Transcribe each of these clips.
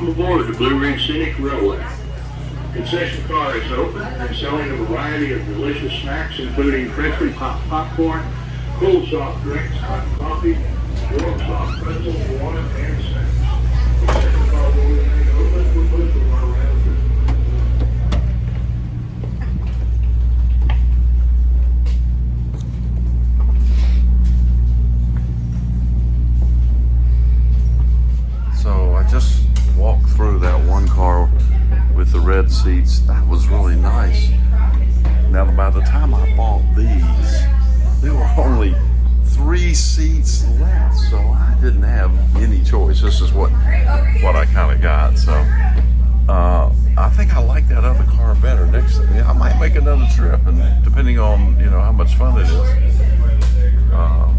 Welcome aboard the Blue Ridge Scenic Railway. Concession car is open and selling a variety of delicious snacks, including freshly popped popcorn, cold soft drinks, hot coffee, warm soft pretzels, water, and snacks. Concession car will remain open for most of our rounds. So I just walked through that one car with the red seats. That was really nice. Now, by the time I bought these, there were only 3 seats left, so I didn't have any choice. This is what I kind of got. So I think I like that other car better. Next, I might make another trip, and depending on how much fun it is, I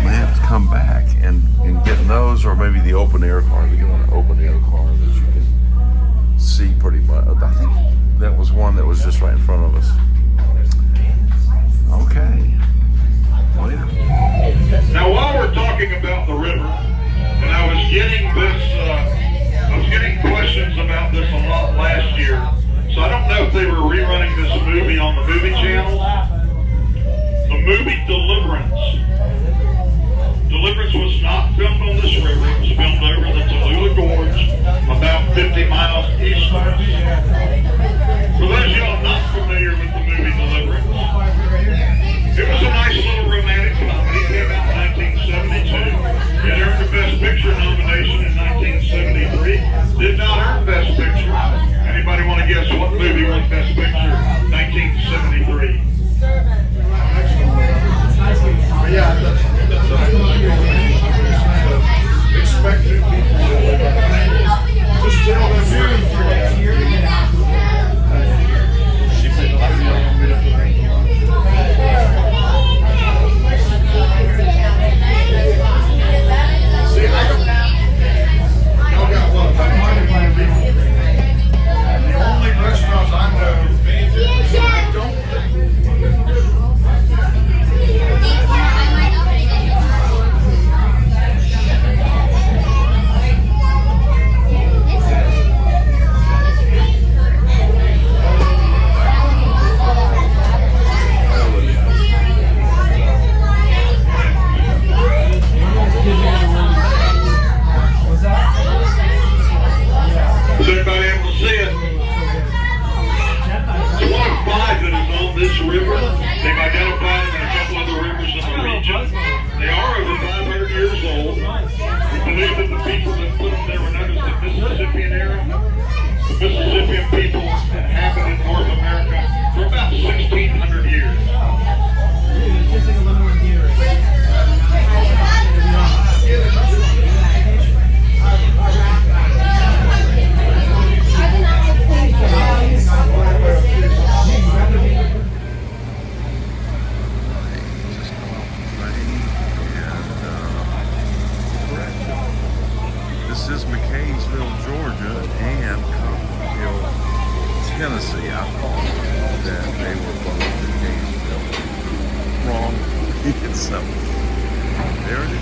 may have to come back and get those, or maybe the open air car. We get an open air car that you can see pretty much. I think that was one that was just right in front of us. Okay. Later. Now, while we're talking about the river, and I was getting questions about this a lot last year, so I don't know if they were rerunning this movie on the movie channel. The movie Deliverance. Deliverance was not filmed on this river. It was filmed over the Tallulah Gorge, about 50 miles east of us. For those of y'all not familiar with the movie Deliverance, it was a nice little romantic comedy. It came out in 1972. It earned the Best Picture nomination in 1973. Did not earn Best Picture. Anybody want to guess what movie won Best Picture? 1973. Yeah, that's expected people just tell them she said, see, I don't y'all got one. The only restaurants I know don't Is everybody able to see it? It's one of 5 that is on this river. They've identified them in a couple other rivers in the region. They are over 500 years old. We believe that the people that put them there were known as the Mississippian era. The Mississippian people inhabited North America for about 1,600 years. This is McCaysville, Georgia, and Hill, Tennessee. I thought that they were both McCaysville. Wrong. So there it is.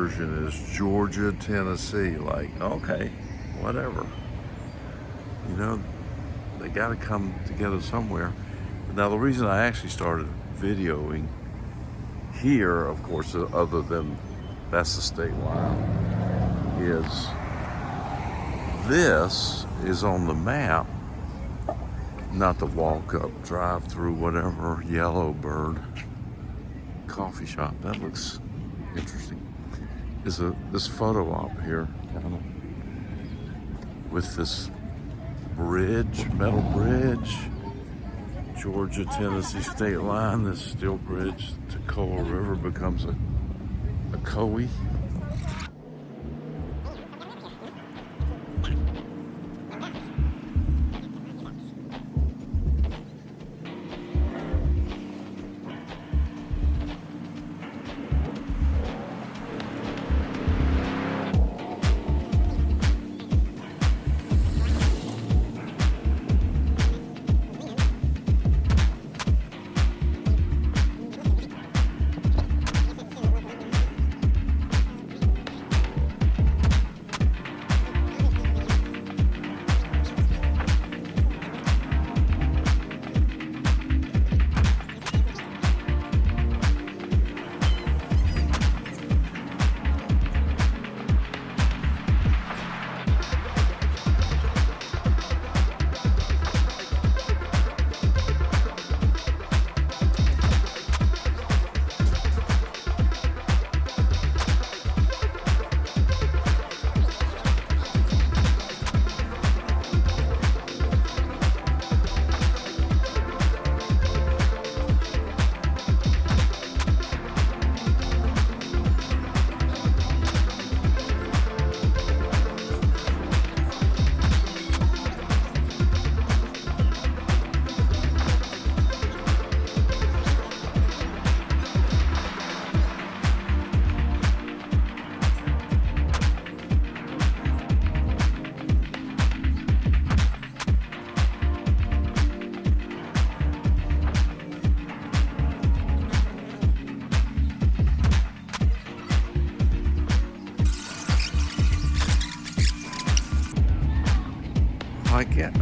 excursion is Georgia, Tennessee. Like, okay, whatever. You know, they got to come together somewhere. Now, the reason I actually started videoing here, of course, other than that's the state line, is this is on the map, not the walk up, drive through, whatever, Yellow Bird coffee shop. That looks interesting. Is this photo op here, kind of, with this bridge, metal bridge, Georgia, Tennessee state line, this steel bridge, Toccoa River becomes a Coe.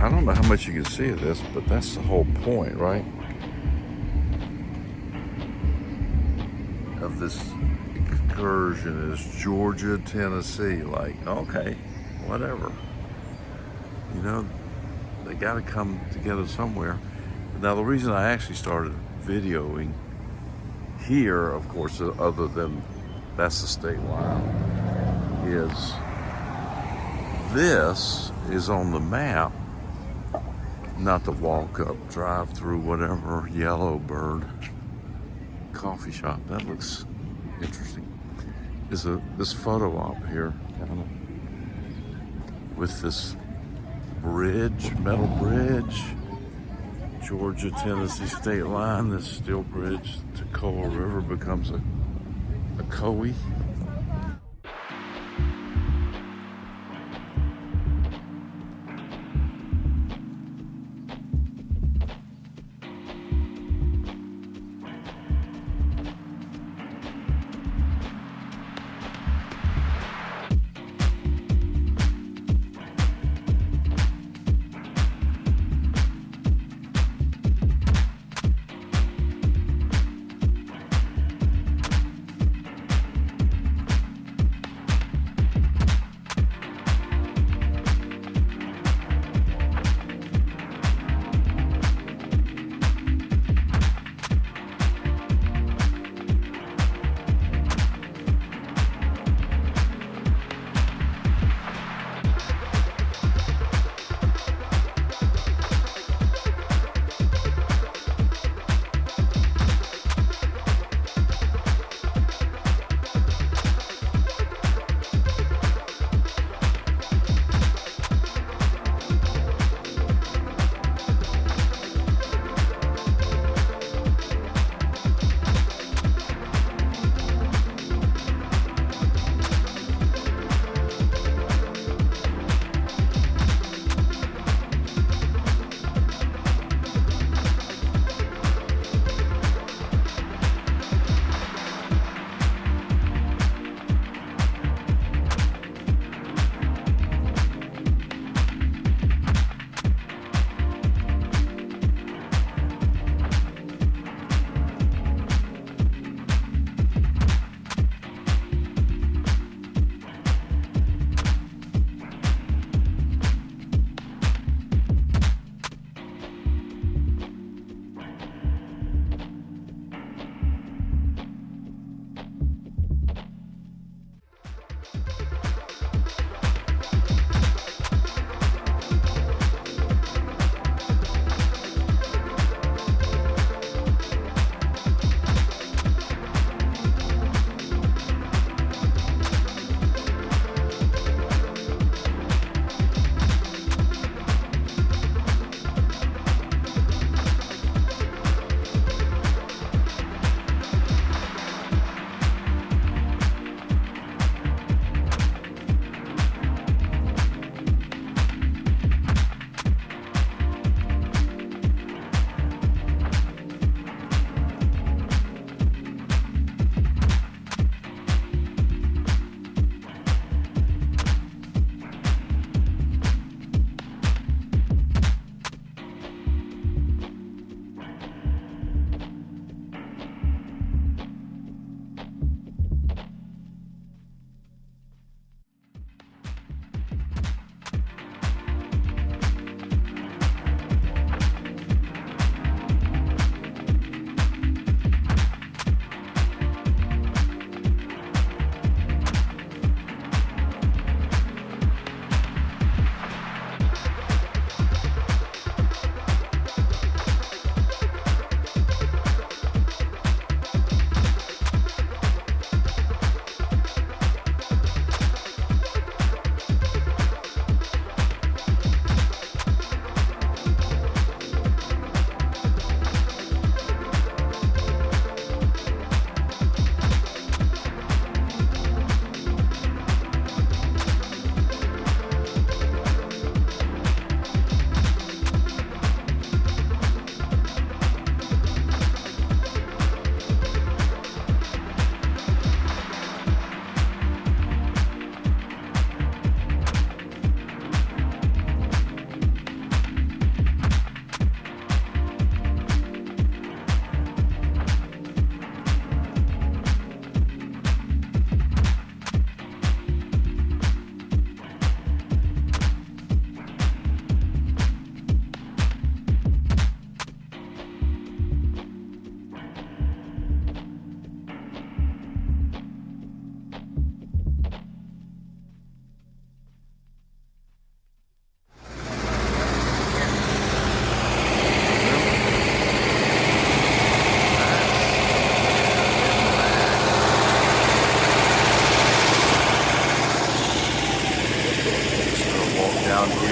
I don't know how much you can see of this, but that's the whole point, right? Of this excursion is Georgia, Tennessee. Like, okay, whatever. You know, they got to come together somewhere. Now, the reason I actually started videoing here, of course, other than that's the state line, is this is on the map, not the walk up, drive through, whatever, Yellow Bird coffee shop. That looks interesting. Is this photo op here, kind of, with this bridge, metal bridge, Georgia, Tennessee state line, this steel bridge, Toccoa River becomes a Coe.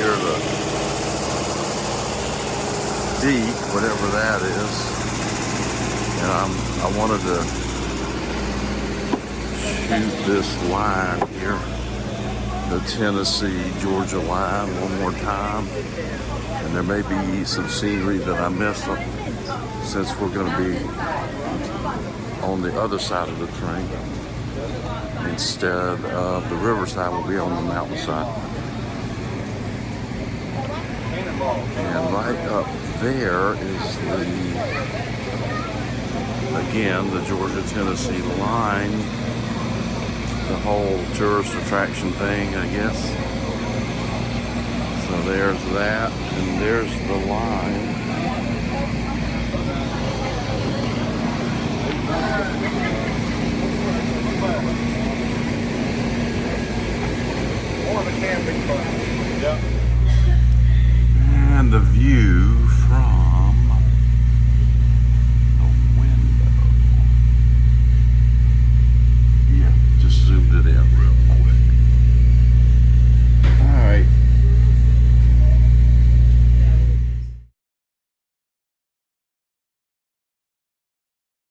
near the D, whatever that is. And I wanted to shoot this line here, the Tennessee-Georgia line, one more time. And there may be some scenery that I missed since we're going to be on the other side of the train. Instead of the riverside, will be on the mountainside. And right up there is again, the Georgia-Tennessee line. The whole tourist attraction thing, I guess. So there's that, and there's the line. More of a camping spot. Yep.